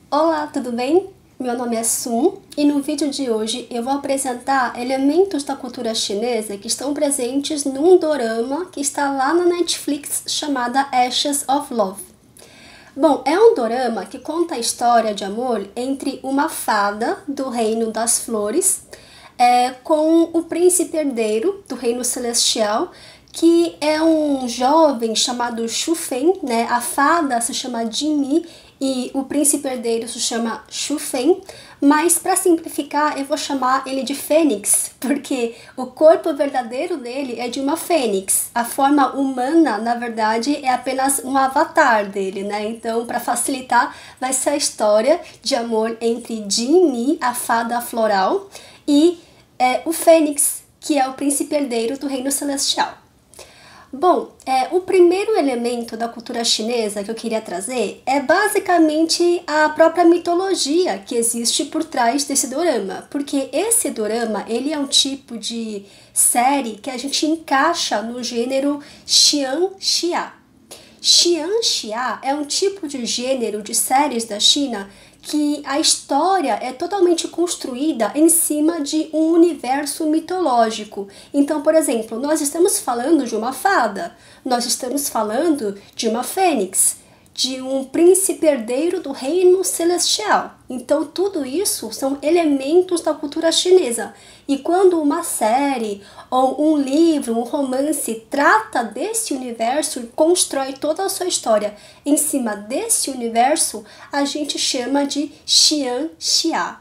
Olá, tudo bem? Meu nome é Sun e no vídeo de hoje eu vou apresentar elementos da cultura chinesa que estão presentes num dorama que está lá na Netflix chamada Ashes of Love. Bom, é um dorama que conta a história de amor entre uma fada do Reino das Flores com o príncipe herdeiro do Reino Celestial, que é um jovem chamado Xu Fen, né? A fada se chama Jinmi e o príncipe herdeiro se chama Xu Fen, mas para simplificar eu vou chamar ele de Fênix, porque o corpo verdadeiro dele é de uma fênix. A forma humana, na verdade, é apenas um avatar dele, né? Então, para facilitar, vai ser a história de amor entre Jinmi, a fada floral, e o Fênix, que é o príncipe herdeiro do Reino Celestial. Bom, o primeiro elemento da cultura chinesa que eu queria trazer é basicamente a própria mitologia que existe por trás desse dorama, porque esse dorama, ele é um tipo de série que a gente encaixa no gênero Xianxia. Xianxia é um tipo de gênero de séries da China que a história é totalmente construída em cima de um universo mitológico. Então, por exemplo, nós estamos falando de uma fada, nós estamos falando de uma fênix, de um príncipe herdeiro do reino celestial. Então, tudo isso são elementos da cultura chinesa. E quando uma série ou um livro, um romance trata desse universo e constrói toda a sua história em cima desse universo, a gente chama de Xianxia.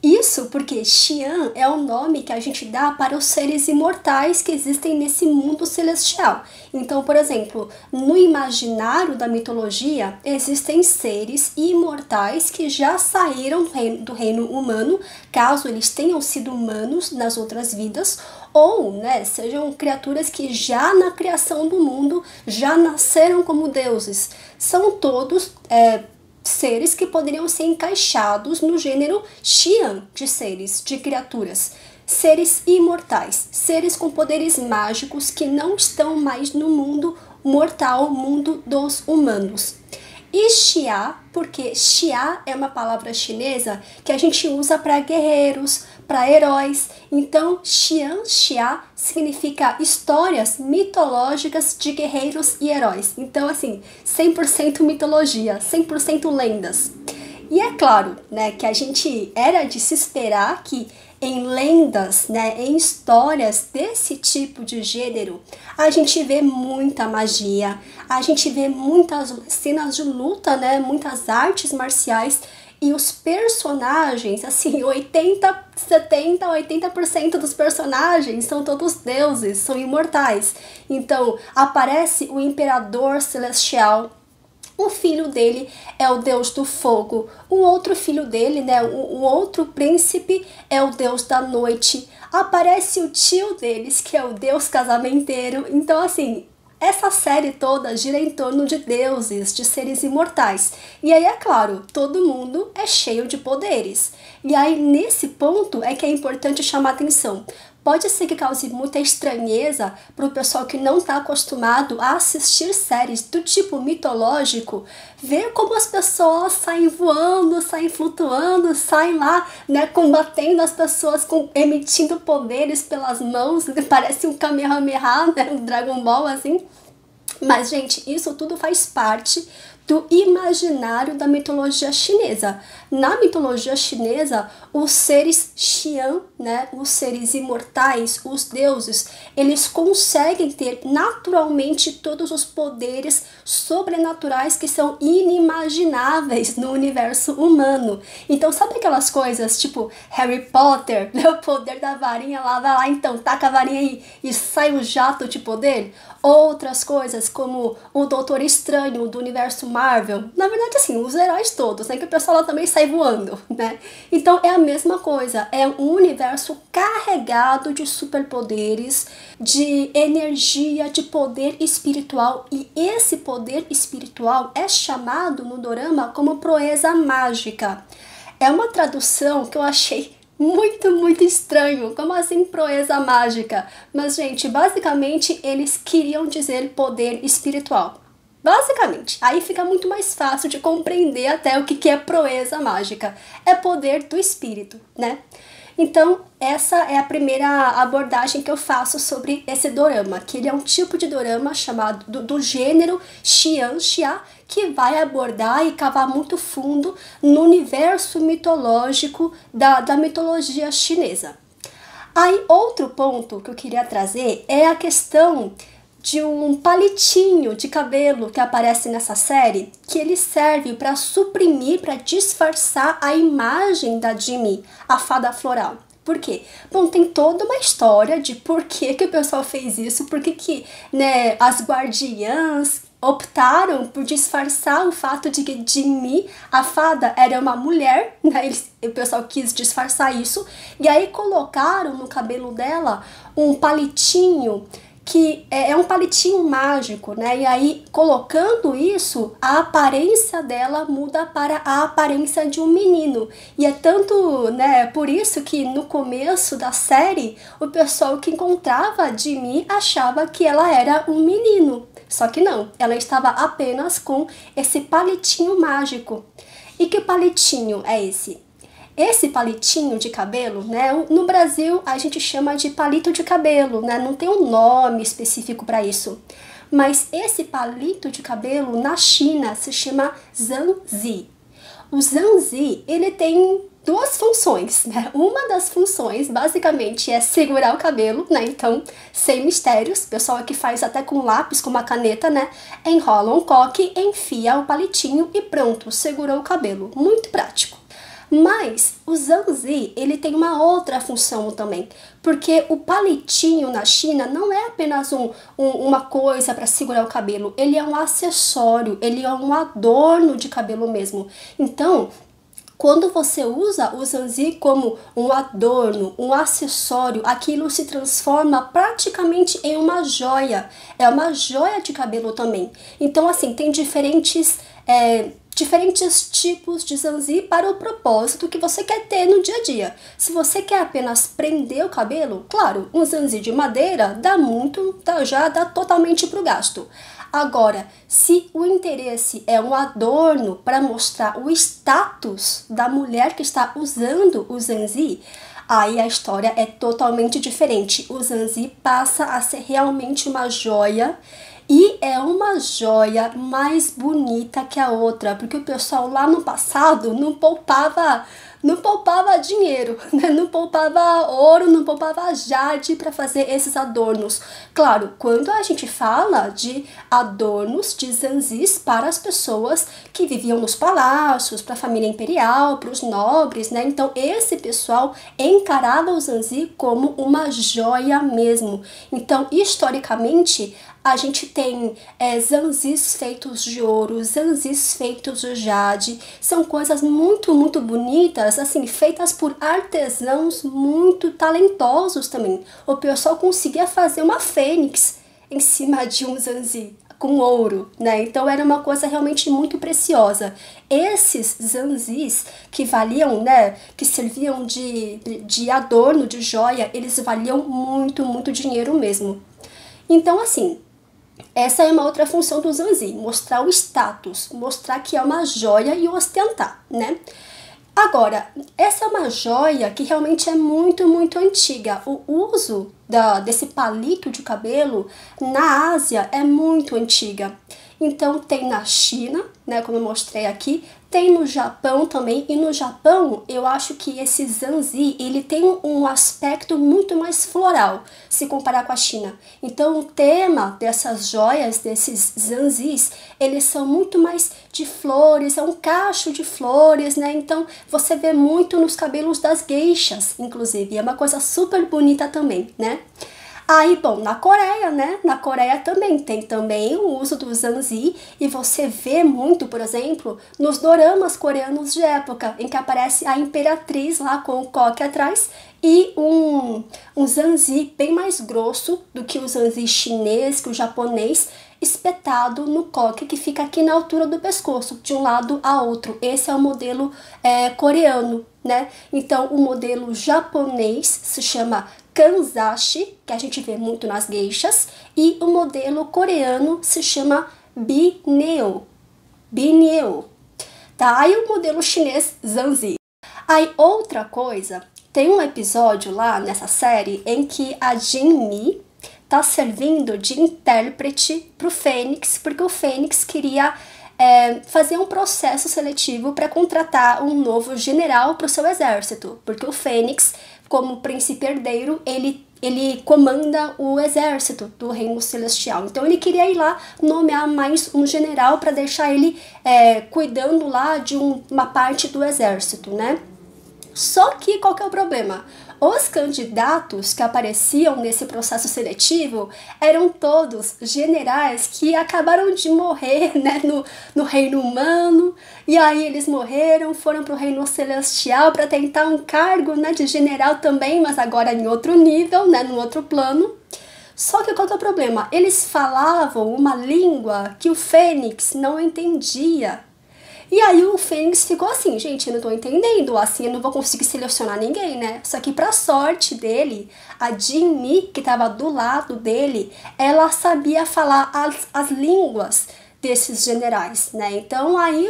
Isso porque Xian é o nome que a gente dá para os seres imortais que existem nesse mundo celestial. Então, por exemplo, no imaginário da mitologia, existem seres imortais que já saíram do reino humano, caso eles tenham sido humanos nas outras vidas, ou sejam criaturas que já na criação do mundo já nasceram como deuses. São todos seres que poderiam ser encaixados no gênero Xian de seres, de criaturas. Seres imortais, seres com poderes mágicos que não estão mais no mundo mortal, mundo dos humanos. E Xia, porque Xia é uma palavra chinesa que a gente usa para guerreiros, para heróis. Então, Xianxia significa histórias mitológicas de guerreiros e heróis. Então, assim, 100% mitologia, 100% lendas. E é claro, que a gente era de se esperar que em lendas, em histórias desse tipo de gênero, a gente vê muita magia, a gente vê muitas cenas de luta, muitas artes marciais, e os personagens, assim, 80% dos personagens são todos deuses, são imortais. Então, aparece o Imperador Celestial. O filho dele é o deus do fogo. O outro filho dele, o outro príncipe, é o deus da noite. Aparece o tio deles, que é o deus casamenteiro. Então, assim, essa série toda gira em torno de deuses, de seres imortais. E aí, é claro, todo mundo é cheio de poderes. E aí, nesse ponto, é que é importante chamar atenção. Pode ser que cause muita estranheza para o pessoal que não está acostumado a assistir séries do tipo mitológico, ver como as pessoas saem voando, saem flutuando, saem lá, combatendo as pessoas, emitindo poderes pelas mãos, parece um Kamehameha, um Dragon Ball assim. Mas, gente, isso tudo faz parte do imaginário da mitologia chinesa. Na mitologia chinesa, os seres Xian, os seres imortais, os deuses, eles conseguem ter naturalmente todos os poderes sobrenaturais que são inimagináveis no universo humano. Então, sabe aquelas coisas tipo Harry Potter, o poder da varinha lá, vai lá então, taca a varinha aí e sai um jato de poder? Outras coisas como o Doutor Estranho do universo Marvel, na verdade assim, os heróis todos, que o pessoal lá também sai voando, Então é a mesma coisa, é um universo carregado de superpoderes, de energia, de poder espiritual, e esse poder espiritual é chamado no dorama como proeza mágica. É uma tradução que eu achei muito estranho. Como assim proeza mágica? Mas, gente, basicamente eles queriam dizer poder espiritual. Basicamente, aí fica muito mais fácil de compreender até o que é proeza mágica. É poder do espírito, né? Então, essa é a primeira abordagem que eu faço sobre esse dorama, que ele é um tipo de dorama chamado do gênero xianxia, que vai abordar e cavar muito fundo no universo mitológico da mitologia chinesa. Aí, outro ponto que eu queria trazer é a questão de um palitinho de cabelo que aparece nessa série, que ele serve para suprimir, para disfarçar a imagem da Jimmy, a fada floral. Por quê? Bom, tem toda uma história de por que o pessoal fez isso, por que né, as guardiãs optaram por disfarçar o fato de que Jimmy, a fada, era uma mulher, né? O pessoal quis disfarçar isso, e aí colocaram no cabelo dela um palitinho que é um palitinho mágico, né? E aí, colocando isso, a aparência dela muda para a aparência de um menino. E é tanto, né, por isso que no começo da série, o pessoal que encontrava a Jimmy achava que ela era um menino. Só que não, ela estava apenas com esse palitinho mágico. E que palitinho é esse? Esse palitinho de cabelo, né, no Brasil a gente chama de palito de cabelo, né, não tem um nome específico para isso. Mas esse palito de cabelo na China se chama zanzi. O zanzi, ele tem duas funções, né? Uma das funções, basicamente, é segurar o cabelo, né? Então, sem mistérios, o pessoal aqui faz até com lápis, com uma caneta, né? Enrola um coque, enfia o palitinho e pronto, segurou o cabelo. Muito prático. Mas o zanzi, ele tem uma outra função também, porque o palitinho na China não é apenas uma coisa para segurar o cabelo, ele é um acessório, ele é um adorno de cabelo mesmo. Então, quando você usa o zanzi como um adorno, um acessório, aquilo se transforma praticamente em uma joia. É uma joia de cabelo também. Então, assim, tem diferentes tipos de zanzi para o propósito que você quer ter no dia a dia. Se você quer apenas prender o cabelo, claro, um zanzi de madeira já dá totalmente para o gasto. Agora, se o interesse é um adorno para mostrar o status da mulher que está usando o zanzi, aí a história é totalmente diferente. O zanzi passa a ser realmente uma joia. E é uma joia mais bonita que a outra, porque o pessoal lá no passado não poupava dinheiro, né? Não poupava ouro, não poupava jade para fazer esses adornos. Claro, quando a gente fala de adornos de zanzis para as pessoas que viviam nos palácios, para a família imperial, para os nobres, né? Então esse pessoal encarava o zanzi como uma joia mesmo. Então, historicamente, a gente tem zanzis feitos de ouro, zanzis feitos de jade. São coisas muito, muito bonitas, assim, feitas por artesãos muito talentosos também. O pessoal conseguia fazer uma fênix em cima de um zanzi com ouro, né? Então era uma coisa realmente muito preciosa. Esses zanzis que valiam, né, que serviam de adorno, de joia, eles valiam muito, muito dinheiro mesmo. Então, assim, essa é uma outra função do zanzi, mostrar o status, mostrar que é uma joia e ostentar, né? Agora, essa é uma joia que realmente é muito, muito antiga. O uso desse palito de cabelo na Ásia é muito antiga. Então tem na China, né, como eu mostrei aqui, tem no Japão também, e no Japão eu acho que esse zanzi, ele tem um aspecto muito mais floral, se comparar com a China. Então o tema dessas joias, desses zanzis, eles são muito mais de flores, é um cacho de flores, né? Então você vê muito nos cabelos das geishas, inclusive, é uma coisa super bonita também, né? Aí, bom, na Coreia, né? Na Coreia também tem o uso do zanzi, e você vê muito, por exemplo, nos doramas coreanos de época, em que aparece a imperatriz lá com o coque atrás e um zanzi bem mais grosso do que o zanzi chinês, que o japonês, espetado no coque, que fica aqui na altura do pescoço, de um lado a outro. Esse é o modelo coreano, né? Então, o modelo japonês se chama kanzashi, que a gente vê muito nas geishas, e o modelo coreano se chama Bineo. Bineo. Tá? Aí o modelo chinês Zanzi. Aí outra coisa, tem um episódio lá nessa série em que a Jinmi tá servindo de intérprete pro Fênix, porque o Fênix queria fazer um processo seletivo para contratar um novo general para o seu exército, porque o Fênix, como príncipe herdeiro, ele comanda o exército do reino celestial. Então ele queria ir lá nomear mais um general para deixar ele cuidando lá de uma parte do exército, né? Só que qual que é o problema? Os candidatos que apareciam nesse processo seletivo eram todos generais que acabaram de morrer, né, no reino humano, e aí eles morreram, foram para o reino celestial para tentar um cargo, né, de general também, mas agora em outro nível, né, no outro plano. Só que qual que é o problema? Eles falavam uma língua que o Fênix não entendia. E aí o Fênix ficou assim, gente, eu não tô entendendo, assim eu não vou conseguir selecionar ninguém, né? Só que pra sorte dele, a Jinmi, que tava do lado dele, ela sabia falar as línguas desses generais, né? Então aí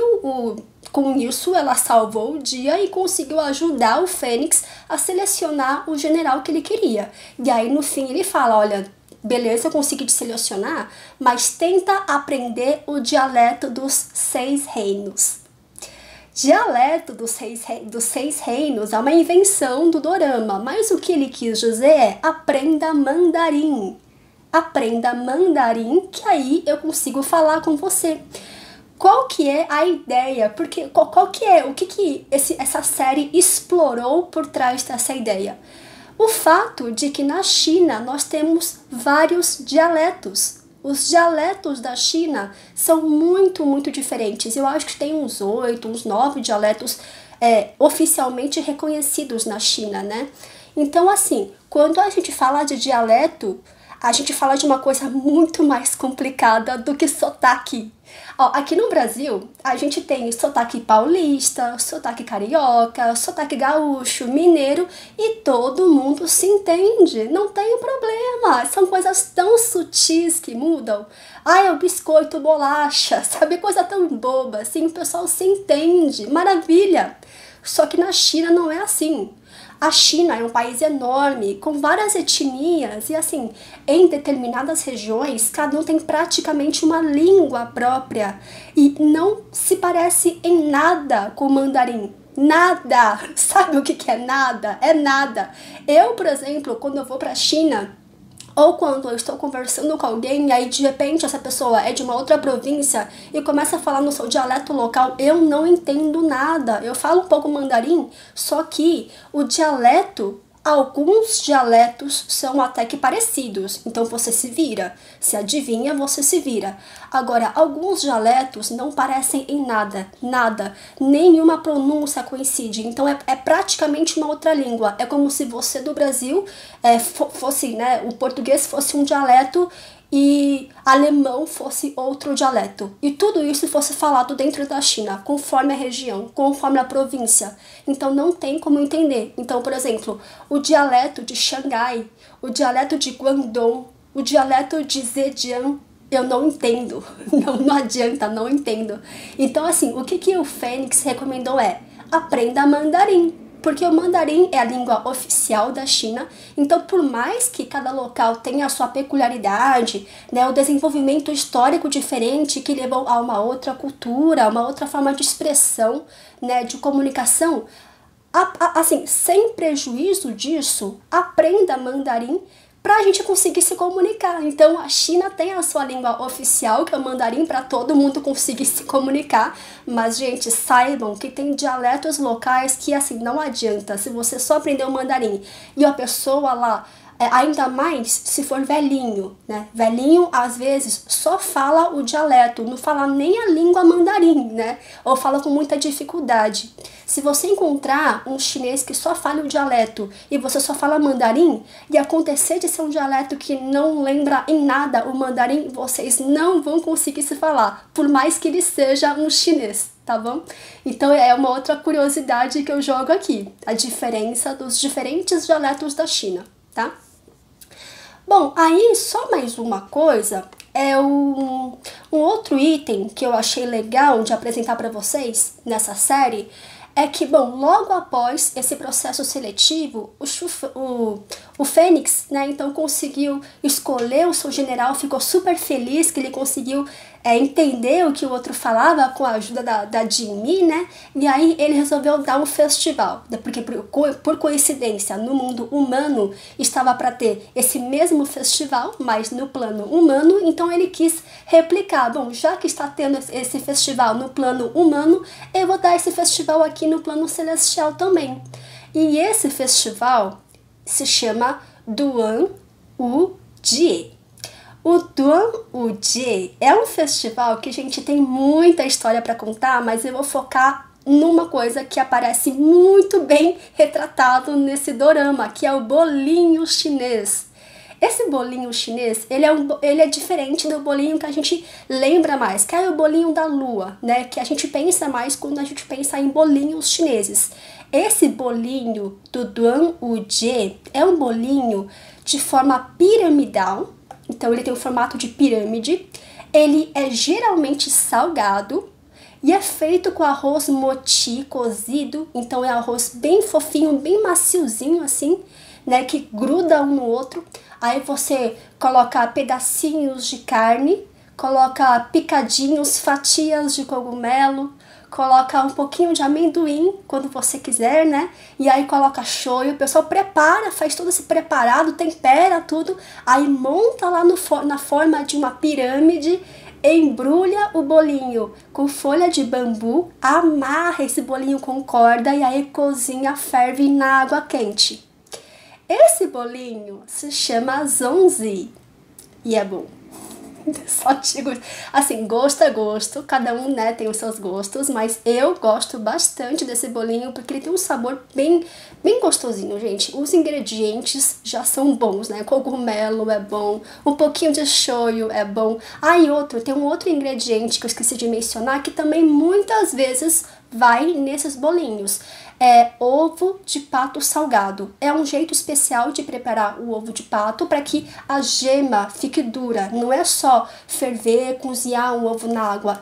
com isso ela salvou o dia e conseguiu ajudar o Fênix a selecionar o general que ele queria. E aí no fim ele fala, olha, beleza, eu consegui te selecionar, mas tenta aprender o dialeto dos 6 reinos. Dialeto dos seis reinos é uma invenção do dorama, mas o que ele quis dizer é aprenda mandarim. Aprenda mandarim, que aí eu consigo falar com você. Qual que é a ideia? Porque qual que é, o que essa série explorou por trás dessa ideia? O fato de que na China nós temos vários dialetos. Os dialetos da China são muito, muito diferentes. Eu acho que tem uns 8, uns 9 dialetos oficialmente reconhecidos na China, né? Então, assim, quando a gente fala de dialeto, a gente fala de uma coisa muito mais complicada do que sotaque. Ó, aqui no Brasil, a gente tem sotaque paulista, sotaque carioca, sotaque gaúcho, mineiro e todo mundo se entende. Não tem problema. São coisas tão sutis que mudam. Ah, é o biscoito, bolacha, sabe? Coisa tão boba, assim, o pessoal se entende. Maravilha! Só que na China não é assim. A China é um país enorme, com várias etnias, e assim, em determinadas regiões, cada um tem praticamente uma língua própria, e não se parece em nada com o mandarim. Nada! Sabe o que é nada? É nada. Eu, por exemplo, quando eu vou para a China, ou quando eu estou conversando com alguém e aí de repente essa pessoa é de uma outra província e começa a falar no seu dialeto local, eu não entendo nada. Eu falo um pouco mandarim, só que o dialeto, alguns dialetos são até que parecidos, então você se vira. Se adivinha, você se vira. Agora, alguns dialetos não parecem em nada, nada, nenhuma pronúncia coincide, então é praticamente uma outra língua. É como se você do Brasil fosse, né, o português fosse um dialeto e alemão fosse outro dialeto. E tudo isso fosse falado dentro da China, conforme a região, conforme a província. Então não tem como entender. Então, por exemplo, o dialeto de Xangai, o dialeto de Guangdong, o dialeto de Zhejiang, eu não entendo. Não adianta, não entendo. Então, assim, o que o Fênix recomendou aprenda mandarim. Porque o mandarim é a língua oficial da China, então por mais que cada local tenha a sua peculiaridade, né, o desenvolvimento histórico diferente que levou a uma outra cultura, uma outra forma de expressão, né, de comunicação, assim, sem prejuízo disso, aprenda mandarim para a gente conseguir se comunicar. Então a China tem a sua língua oficial, que é o mandarim, para todo mundo conseguir se comunicar, mas gente, saibam que tem dialetos locais que assim, não adianta, se você só aprender o mandarim e a pessoa lá, ainda mais se for velhinho, né? Velhinho, às vezes, só fala o dialeto, não fala nem a língua mandarim, né? Ou fala com muita dificuldade. Se você encontrar um chinês que só fala o dialeto e você só fala mandarim, e acontecer de ser um dialeto que não lembra em nada o mandarim, vocês não vão conseguir se falar, por mais que ele seja um chinês, tá bom? Então é uma outra curiosidade que eu jogo aqui, a diferença dos diferentes dialetos da China, tá? Bom, aí só mais uma coisa, um outro item que eu achei legal de apresentar para vocês nessa série é que, bom, logo após esse processo seletivo, o Fênix, né, então conseguiu escolher o seu general, ficou super feliz que ele conseguiu entender o que o outro falava com a ajuda da Jinmi, né, e aí ele resolveu dar um festival, porque por coincidência, no mundo humano estava para ter esse mesmo festival, mas no plano humano, então ele quis replicar, bom, já que está tendo esse festival no plano humano, eu vou dar esse festival aqui no plano celestial também. E esse festival se chama Duan Wu-Jie. O Duan Wu-Jie é um festival que, gente, tem muita história para contar, mas eu vou focar numa coisa que aparece muito bem retratado nesse dorama, que é o bolinho chinês. Esse bolinho chinês, ele é diferente do bolinho que a gente lembra mais, que é o bolinho da lua, né? Que a gente pensa mais quando a gente pensa em bolinhos chineses. Esse bolinho do Duan Wu-Jie é um bolinho de forma piramidal, então ele tem o formato de pirâmide, ele é geralmente salgado e é feito com arroz moti cozido, então é arroz bem fofinho, bem maciozinho assim, né, que gruda um no outro. Aí você coloca pedacinhos de carne, coloca picadinhos, fatias de cogumelo, coloca um pouquinho de amendoim, quando você quiser, né? E aí coloca shoyu, o pessoal prepara, faz todo esse preparado, tempera tudo, aí monta lá na forma de uma pirâmide, embrulha o bolinho com folha de bambu, amarra esse bolinho com corda e aí cozinha, ferve na água quente. Esse bolinho se chama Zongzi e é bom. Só digo, assim, gosto é gosto, cada um, né, tem os seus gostos, mas eu gosto bastante desse bolinho porque ele tem um sabor bem gostosinho, gente. Os ingredientes já são bons, né? Cogumelo é bom, um pouquinho de shoyu é bom. Ah, e tem um outro ingrediente que eu esqueci de mencionar que também muitas vezes vai nesses bolinhos. É ovo de pato salgado. É um jeito especial de preparar o ovo de pato para que a gema fique dura. Não é só ferver, cozinhar um ovo na água.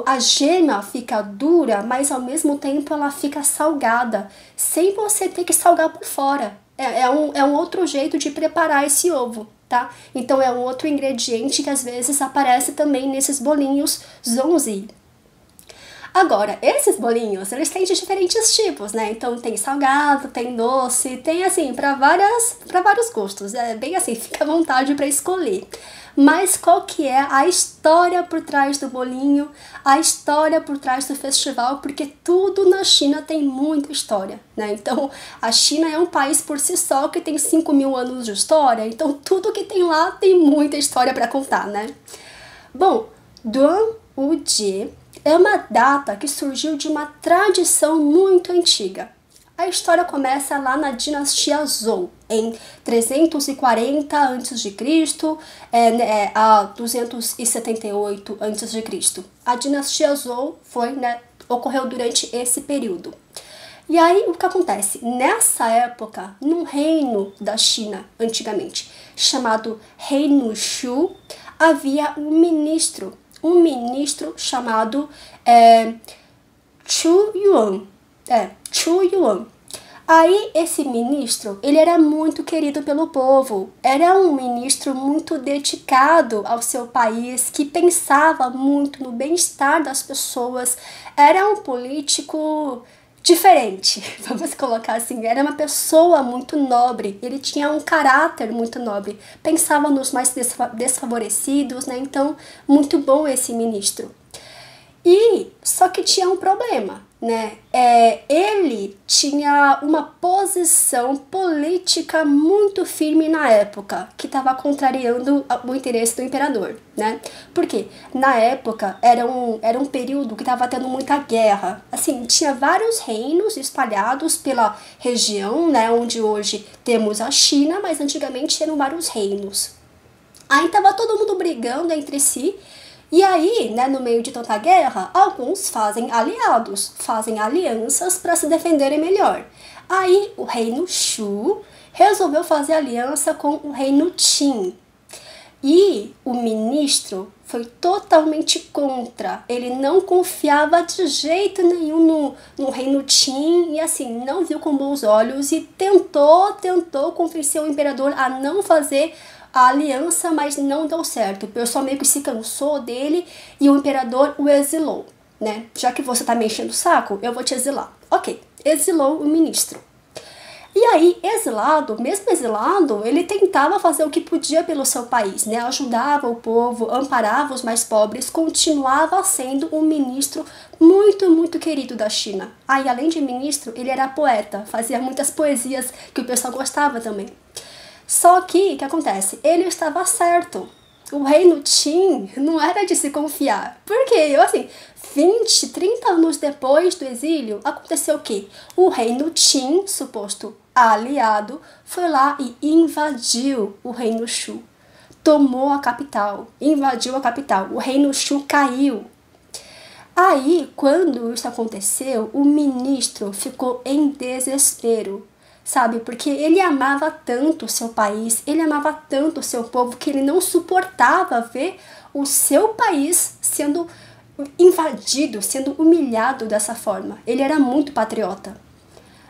A gema fica dura, mas ao mesmo tempo ela fica salgada, sem você ter que salgar por fora. É um outro jeito de preparar esse ovo, tá? Então é um outro ingrediente que às vezes aparece também nesses bolinhos Zongzi. Agora, esses bolinhos, eles têm de diferentes tipos, né? Então tem salgado, tem doce, tem assim, para vários gostos. É bem assim, fica à vontade para escolher. Mas qual que é a história por trás do bolinho, a história por trás do festival? Porque tudo na China tem muita história, né? Então, a China é um país por si só que tem 5.000 anos de história, então tudo que tem lá tem muita história para contar, né? Bom, Duan Wu-Jie é uma data que surgiu de uma tradição muito antiga. A história começa lá na dinastia Zhou, em 340 a.C., a 278 a.C. A dinastia Zhou ocorreu durante esse período. E aí, o que acontece? Nessa época, num reino da China, antigamente, chamado Reino Shu, havia um ministro chamado Chu Yuan. Chu Yuan. Aí esse ministro, ele era muito querido pelo povo. Era um ministro muito dedicado ao seu país, que pensava muito no bem-estar das pessoas. Era um político diferente, vamos colocar assim. Era uma pessoa muito nobre, ele tinha um caráter muito nobre, pensava nos mais desfavorecidos, né? Então, muito bom esse ministro. Só que tinha um problema, né? Ele tinha uma posição política muito firme na época, que estava contrariando o interesse do imperador, né? Porque na época era um período que estava tendo muita guerra. Assim, tinha vários reinos espalhados pela região, né? Onde hoje temos a China, mas antigamente eram vários reinos. Aí estava todo mundo brigando entre si. E aí, né, no meio de tanta guerra, alguns fazem alianças para se defenderem melhor. Aí o reino Shu resolveu fazer aliança com o reino Qin. E o ministro foi totalmente contra. Ele não confiava de jeito nenhum no reino Qin e assim, não viu com bons olhos e tentou convencer o imperador a não fazer a aliança, mas não deu certo. O pessoal meio que se cansou dele e o imperador o exilou, né? Já que você tá me enchendo o saco, eu vou te exilar. Ok, exilou o ministro. E aí, mesmo exilado, ele tentava fazer o que podia pelo seu país, né? Ajudava o povo, amparava os mais pobres, continuava sendo um ministro muito querido da China. Aí, além de ministro, ele era poeta, fazia muitas poesias que o pessoal gostava também. Só que, o que acontece? Ele estava certo. O reino Qin não era de se confiar. Porque, assim, 20, 30 anos depois do exílio, aconteceu o quê? O reino Qin, suposto aliado, foi lá e invadiu o reino Shu. Tomou a capital, invadiu a capital. O reino Shu caiu. Aí, quando isso aconteceu, o ministro ficou em desespero. Sabe, porque ele amava tanto o seu país, ele amava tanto o seu povo, que ele não suportava ver o seu país sendo invadido, sendo humilhado dessa forma. Ele era muito patriota.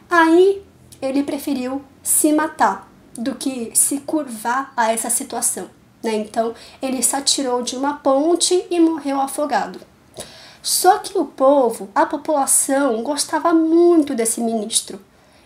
Aí ele preferiu se matar do que se curvar a essa situação, né? Então ele se atirou de uma ponte e morreu afogado. Só que o povo, a população, gostava muito desse ministro.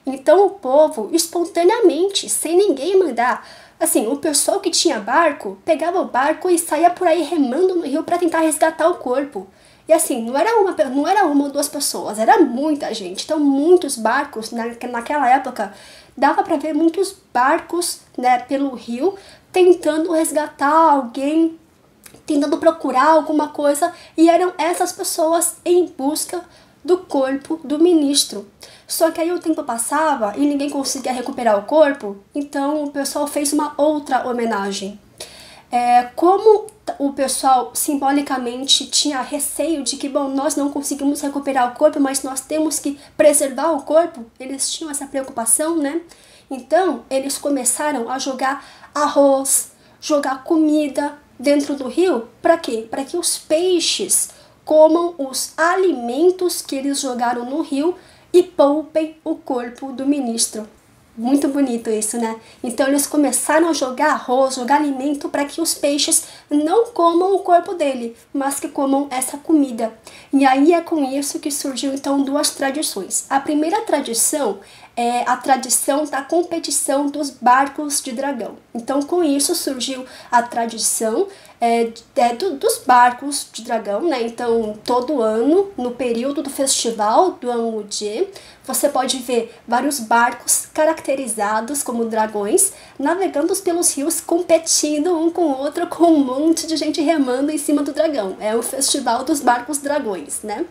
Então o povo, espontaneamente, sem ninguém mandar, assim, o pessoal que tinha barco, pegava o barco e saía por aí remando no rio para tentar resgatar o corpo. E assim, não era uma ou duas pessoas, era muita gente. Então muitos barcos, naquela época, dava para ver muitos barcos, né, pelo rio, tentando resgatar alguém, tentando procurar alguma coisa, e eram essas pessoas em busca do corpo do ministro. Só que aí o tempo passava e ninguém conseguia recuperar o corpo, então o pessoal fez uma outra homenagem. Como o pessoal simbolicamente tinha receio de que, bom, nós não conseguimos recuperar o corpo, mas nós temos que preservar o corpo, eles tinham essa preocupação, né? Então, eles começaram a jogar arroz, jogar comida dentro do rio, para quê? Para que os peixes comam os alimentos que eles jogaram no rio e poupem o corpo do ministro. Muito bonito isso, né? Então eles começaram a jogar arroz, jogar alimento para que os peixes não comam o corpo dele, mas que comam essa comida. E aí é com isso que surgiu então duas tradições. A primeira tradição é a tradição da competição dos barcos de dragão. Então com isso surgiu a tradição dos barcos de dragão, né? Então todo ano, no período do festival do Duan-Wu-Jie, você pode ver vários barcos caracterizados como dragões navegando pelos rios, competindo um com o outro, com um monte de gente remando em cima do dragão. É o festival dos barcos dragões, né?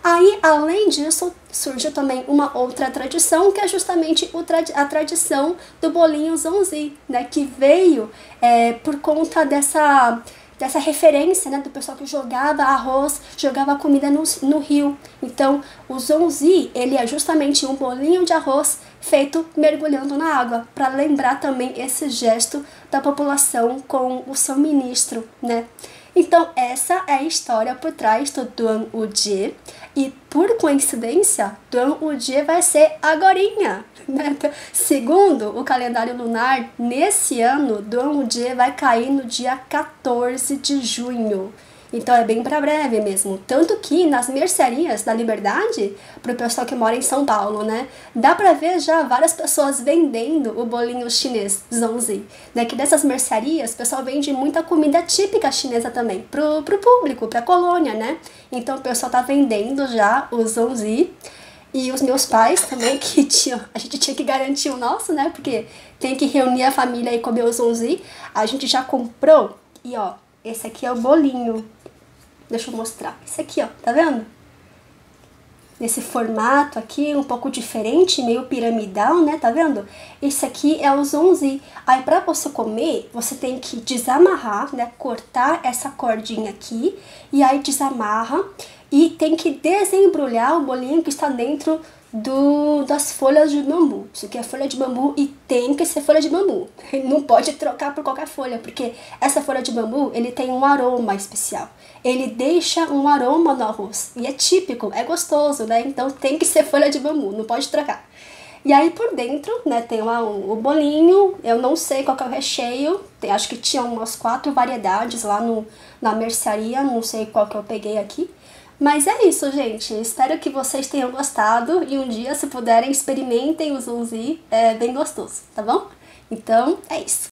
Aí, além disso, surgiu também uma outra tradição, que é justamente a tradição do bolinho Zongzi, né? Que veio por conta dessa referência, né, do pessoal que jogava arroz, jogava comida no rio. Então, o Zongzi, ele é justamente um bolinho de arroz feito mergulhando na água, para lembrar também esse gesto da população com o seu ministro, né? Então, essa é a história por trás do Duan-Wu-Jie. E, por coincidência, Duan-Wu-Jie vai ser agorinha, né? Segundo o calendário lunar, nesse ano, Duan-Wu-Jie vai cair no dia 14 de junho. Então é bem para breve mesmo. Tanto que nas mercearias da Liberdade, para o pessoal que mora em São Paulo, né, dá para ver já várias pessoas vendendo o bolinho chinês Zongzi. Né, que dessas mercearias, o pessoal vende muita comida típica chinesa também, pro público, pra colônia, né? Então o pessoal tá vendendo já o Zongzi. E os meus pais também, a gente tinha que garantir o nosso, né? Porque tem que reunir a família e comer o Zongzi. A gente já comprou e ó, esse aqui é o bolinho. Deixa eu mostrar. Esse aqui, ó, tá vendo? Nesse formato aqui, um pouco diferente, meio piramidal, né? Tá vendo? Esse aqui é o Zongzi. Aí, pra você comer, você tem que desamarrar, né? Cortar essa cordinha aqui. E aí, desamarra. E tem que desembrulhar o bolinho que está dentro das folhas de bambu. Isso aqui é folha de bambu e tem que ser folha de bambu. Não pode trocar por qualquer folha, porque essa folha de bambu, ele tem um aroma especial. Ele deixa um aroma no arroz. E é típico, é gostoso, né? Então tem que ser folha de bambu, não pode trocar. E aí por dentro, né, tem lá o bolinho. Eu não sei qual que é o recheio. Acho que tinha umas 4 variedades lá na mercearia. Não sei qual que eu peguei aqui. Mas é isso, gente. Espero que vocês tenham gostado. E um dia, se puderem, experimentem o zunzi. É bem gostoso, tá bom? Então, é isso.